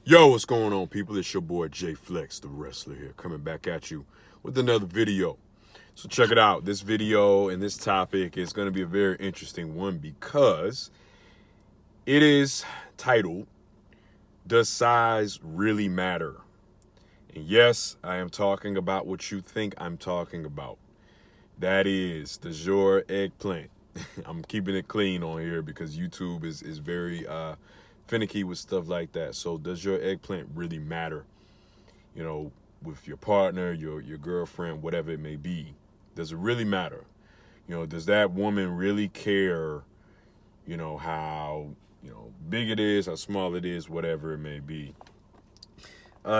Yo, what's going on, people? It's your boy Jay Flex, the wrestler here, coming back at you with another video. So check it out. This video and this topic is going to be a very interesting one because it is titled, Does Size Really Matter? And yes, I am talking about what you think I'm talking about. That is the jour eggplant. I'm keeping it clean on here because YouTube is very finicky with stuff like that. So does your eggplant really matter? You know, with your partner, your girlfriend, whatever it may be. Does it really matter? You know, does that woman really care, how, big it is, how small it is, whatever it may be?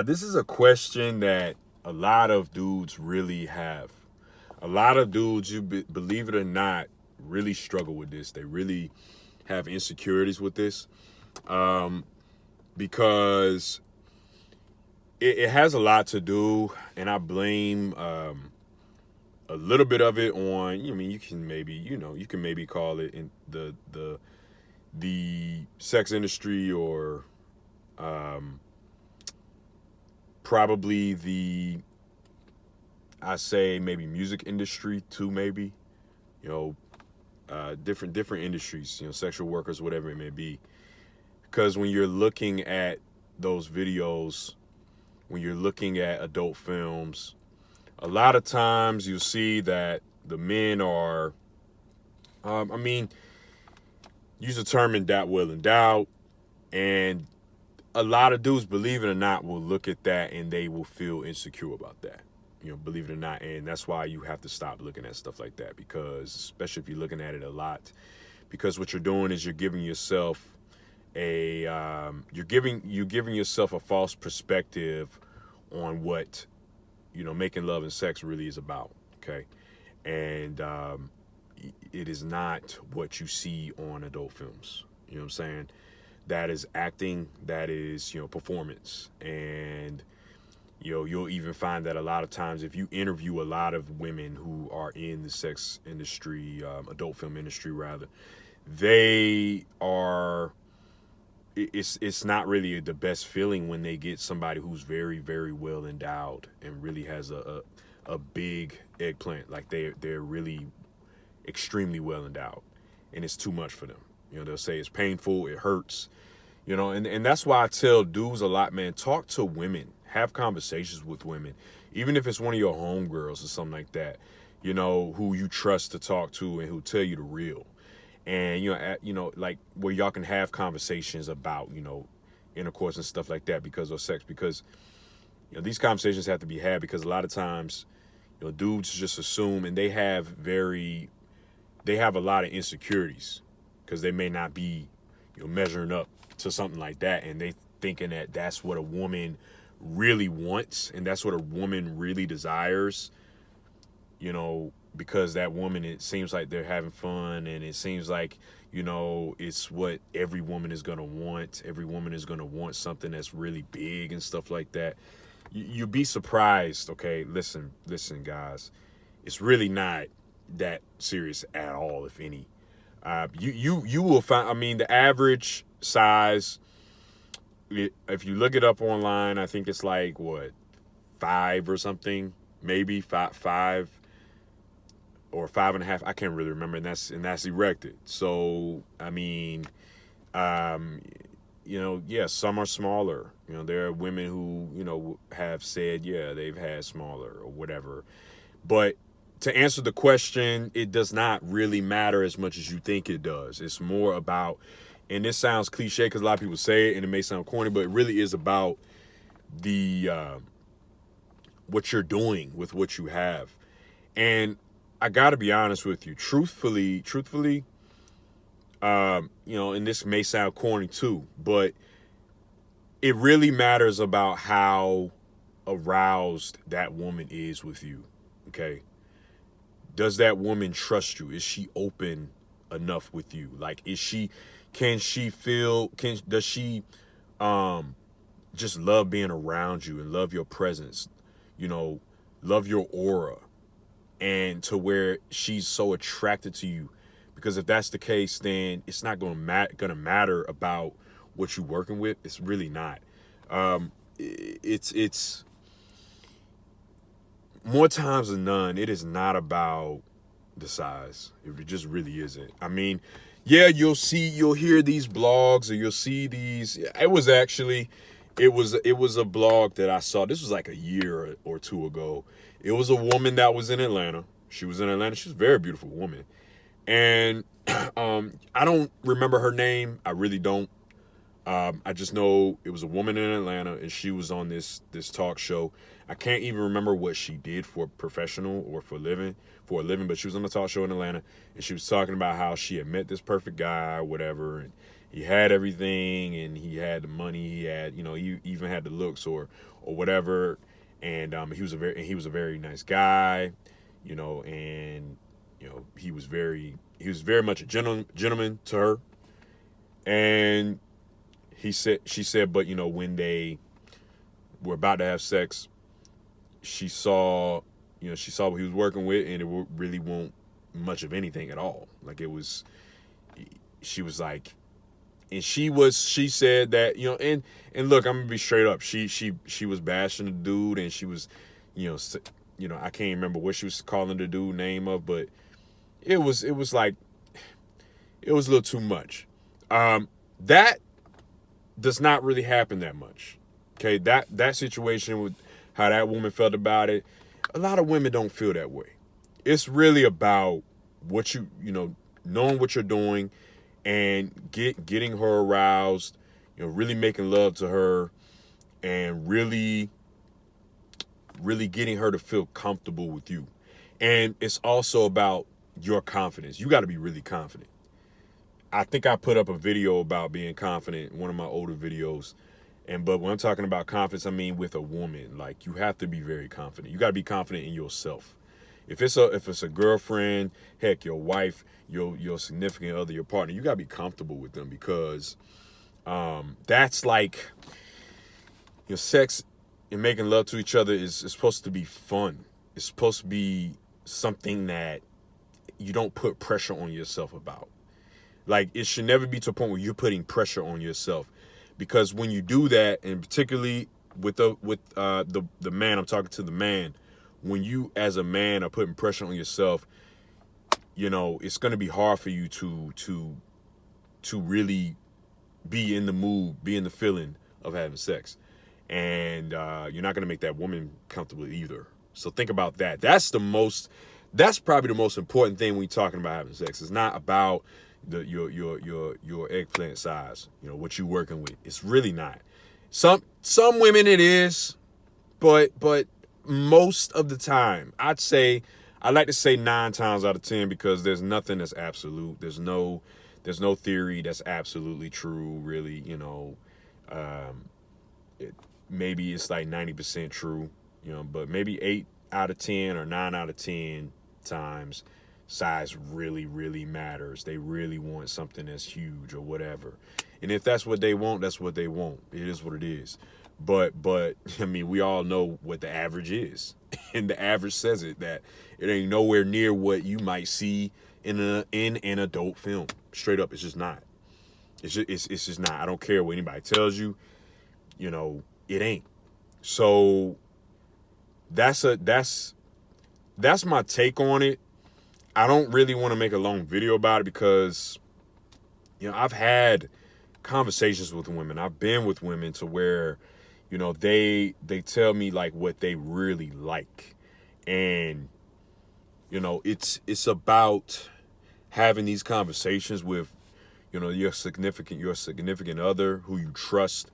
This is a question that a lot of dudes really have. A lot of dudes, believe it or not, really struggle with this. They really have insecurities with this because it has a lot to do, and I blame a little bit of it on. I mean, you can maybe call it in the sex industry, or probably I say maybe music industry too, maybe, different industries, sexual workers, whatever it may be. Because when you're looking at those videos, when you're looking at adult films, a lot of times you see that the men are, use the term well endowed, and a lot of dudes, believe it or not, will look at that and they will feel insecure about that. Believe it or not, and that's why you have to stop looking at stuff like that, because especially if you're looking at it a lot, because what you're doing is you're giving yourself you're giving yourself a false perspective on what making love and sex really is about. Okay, and it is not what you see on adult films. You know what I'm saying? That is acting. That is performance. And you'll even find that a lot of times, if you interview a lot of women who are in the sex industry, adult film industry rather, they are. It's not really the best feeling when they get somebody who's very, very well endowed and really has a big eggplant. Like they're really extremely well endowed, and it's too much for them. They'll say it's painful, it hurts. And that's why I tell dudes a lot, man, talk to women, have conversations with women, even if it's one of your homegirls or something like that, who you trust to talk to and who tell you the real. And like where y'all can have conversations about intercourse and stuff like that, because of sex, because these conversations have to be had, because a lot of times dudes just assume, and they have a lot of insecurities because they may not be measuring up to something like that, and they thinking that that's what a woman really wants and that's what a woman really desires, because that woman, it seems like they're having fun, and it seems like it's what every woman is going to want. Every woman is going to want something that's really big and stuff like that. You'd be surprised. Okay, listen guys, it's really not that serious at all, if any. You will find, the average size, if you look it up online, I think it's like what, 5 or something, maybe five or 5.5. I can't really remember, and that's erected. So yeah, some are smaller. There are women who have said, yeah, they've had smaller or whatever. But to answer the question, it does not really matter as much as you think it does. It's more about, and this sounds cliche because a lot of people say it and it may sound corny, but it really is about the what you're doing with what you have. And I got to be honest with you, truthfully, and this may sound corny too, but it really matters about how aroused that woman is with you. Okay. Does that woman trust you? Is she open enough with you? Like, does she just love being around you and love your presence, love your aura, and to where she's so attracted to you? Because if that's the case, then it's not gonna matter about what you're working with. It's really not. It's more times than none, it is not about the size. It just really isn't. I mean, yeah, you'll hear these blogs, or you'll see these. It was a blog that I saw. This was like a year or two ago. It was a woman that was in Atlanta. She was in Atlanta. She's a very beautiful woman, and I don't remember her name. I really don't. I just know it was a woman in Atlanta, and she was on this talk show. I can't even remember what she did for professional or for a living, but she was on the talk show in Atlanta, and she was talking about how she had met this perfect guy or whatever, and he had everything, and he had the money, he had, he even had the looks or whatever, and he was a very nice guy, and he was very much a gentleman to her, and she said, but when they were about to have sex, she saw what he was working with, and it really won't much of anything at all. Like, she was like, and she said that, and look, I'm gonna be straight up. She was bashing the dude, and she was, I can't remember what she was calling the dude name of, but it was like, it was a little too much. That does not really happen that much. Okay, that situation with how that woman felt about it, a lot of women don't feel that way. It's really about what knowing what you're doing, and getting her aroused, really making love to her, and really getting her to feel comfortable with you. And it's also about your confidence. You got to be really confident. I think I put up a video about being confident in one of my older videos. But when I'm talking about confidence, I mean with a woman. Like, you have to be very confident. You got to be confident in yourself. If it's a girlfriend, heck, your wife, your significant other, your partner, you got to be comfortable with them, because that's like, your sex and making love to each other is supposed to be fun. It's supposed to be something that you don't put pressure on yourself about. Like, it should never be to a point where you're putting pressure on yourself, because when you do that, and particularly with the man, I'm talking to the man, when you as a man are putting pressure on yourself, it's going to be hard for you to really be in the mood, be in the feeling of having sex, and you're not going to make that woman comfortable either. So think about that. That's probably the most important thing when you're talking about having sex. It's not about your eggplant size, what you working with. It's really not. Some women it is, but most of the time, I like to say 9 times out of 10, because there's nothing that's absolute. There's no theory that's absolutely true, really. Maybe it's like 90% true, but maybe 8 out of 10 or 9 out of 10 times, size really, really matters. They really want something that's huge or whatever. And if that's what they want, that's what they want. It is what it is. But I mean, we all know what the average is. And the average says that it ain't nowhere near what you might see in an adult film. Straight up, it's just not. It's just not. I don't care what anybody tells you. It ain't. So that's my take on it. I don't really want to make a long video about it, because, I've had conversations with women. I've been with women to where, they tell me like what they really like. And, it's about having these conversations with, your significant other who you trust,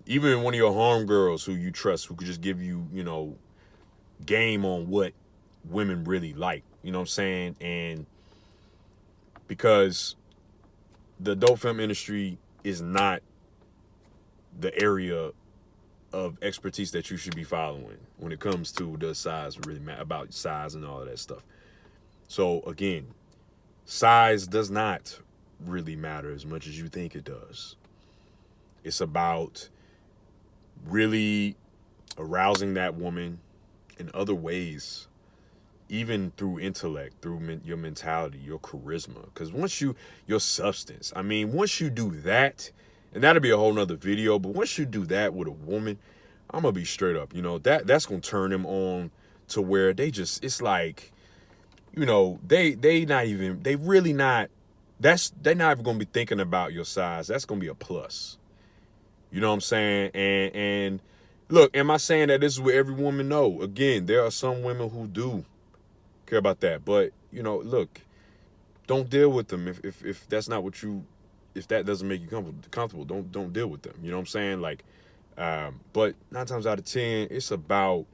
even one of your homegirls who you trust, who could just give you, game on what women really like. You know what I'm saying? And because the adult film industry is not the area of expertise that you should be following when it comes to the size, really about size and all of that stuff. So again, size does not really matter as much as you think it does. It's about really arousing that woman in other ways, even through intellect, through your mentality, your charisma. Because your substance, once you do that, And that'll be a whole nother video. But once you do that with a woman, I'm gonna be straight up. You know, that's gonna turn them on to where they just, it's like, you know, they not even, they really not, they're not even gonna be thinking about your size. That's gonna be a plus. You know what I'm saying? And look, am I saying that this is what every woman know? Again, there are some women who do care about that. But, you know, look, don't deal with them if that's not what you, if that doesn't make you comfortable, don't deal with them. You know what I'm saying? Like, but 9 times out of 10, it's about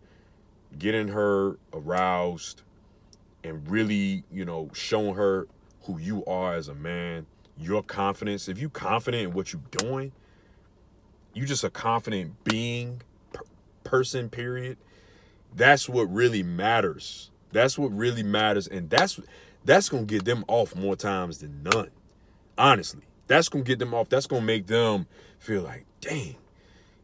getting her aroused and really, you know, showing her who you are as a man, your confidence. If you confident in what you're doing, you just a confident being, person, period. That's what really matters. That's what really matters. And that's going to get them off more times than none. Honestly, that's going to get them off. That's going to make them feel like, dang,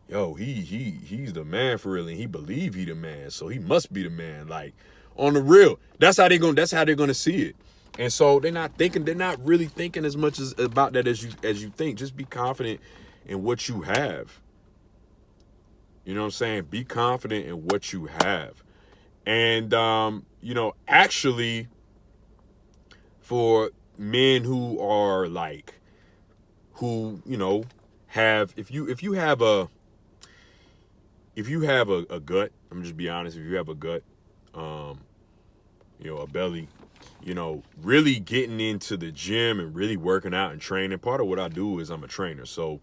yo, he's the man for real. And he believe he the man. So he must be the man. Like, on the real, that's how they're going to see it. And so they're not really thinking as much as about that as you think. Just be confident in what you have. You know what I'm saying? Be confident in what you have. And, you know, actually, for men who are like, who, you know, have, if you have a gut, I'm just be honest, if you have a gut, you know, a belly, you know, really getting into the gym and really working out and training. Part of what I do is I'm a trainer. So,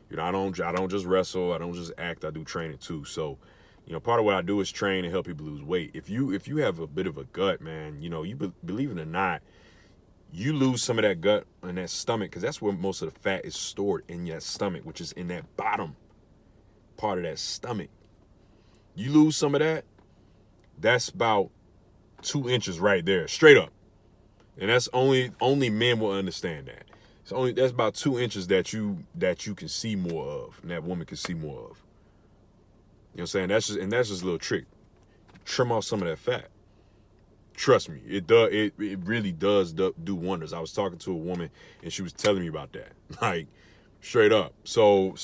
you know, I don't just wrestle, I don't just act, I do training too. So, you know, part of what I do is train and help people lose weight. If you have a bit of a gut, man, you know, you believe it or not, you lose some of that gut and that stomach, because that's where most of the fat is stored, in your stomach, which is in that bottom part of that stomach. You lose some of that, that's about 2 inches right there, straight up. And that's only men will understand that. That's about 2 inches that you can see more of, and that woman can see more of. You know what I'm saying? That's just a little trick. Trim off some of that fat. Trust me, it really does do wonders. I was talking to a woman and she was telling me about that, like straight up. So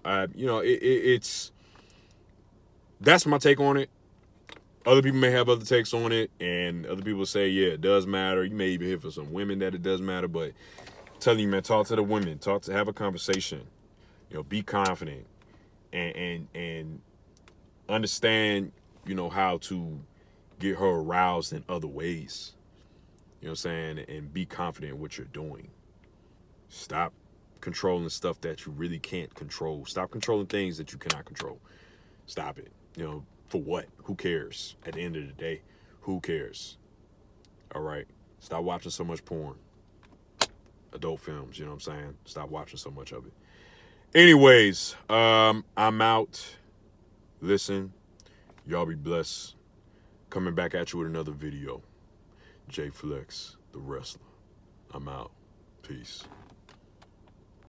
you know, it's that's my take on it. Other people may have other takes on it, and other people say, yeah, it does matter. You may even hear from some women that it does matter, but I'm telling you, man, talk to the women, have a conversation. You know, be confident and understand, you know, how to get her aroused in other ways. You know what I'm saying? And be confident in what you're doing. Stop controlling stuff that you really can't control. Stop controlling things that you cannot control. Stop it. You know, for what? Who cares? At the end of the day, who cares? All right. Stop watching so much porn. Adult films, you know what I'm saying? Stop watching so much of it. Anyways, I'm out. Listen, y'all be blessed. Coming back at you with another video. Jay Flex, the wrestler. I'm out. Peace.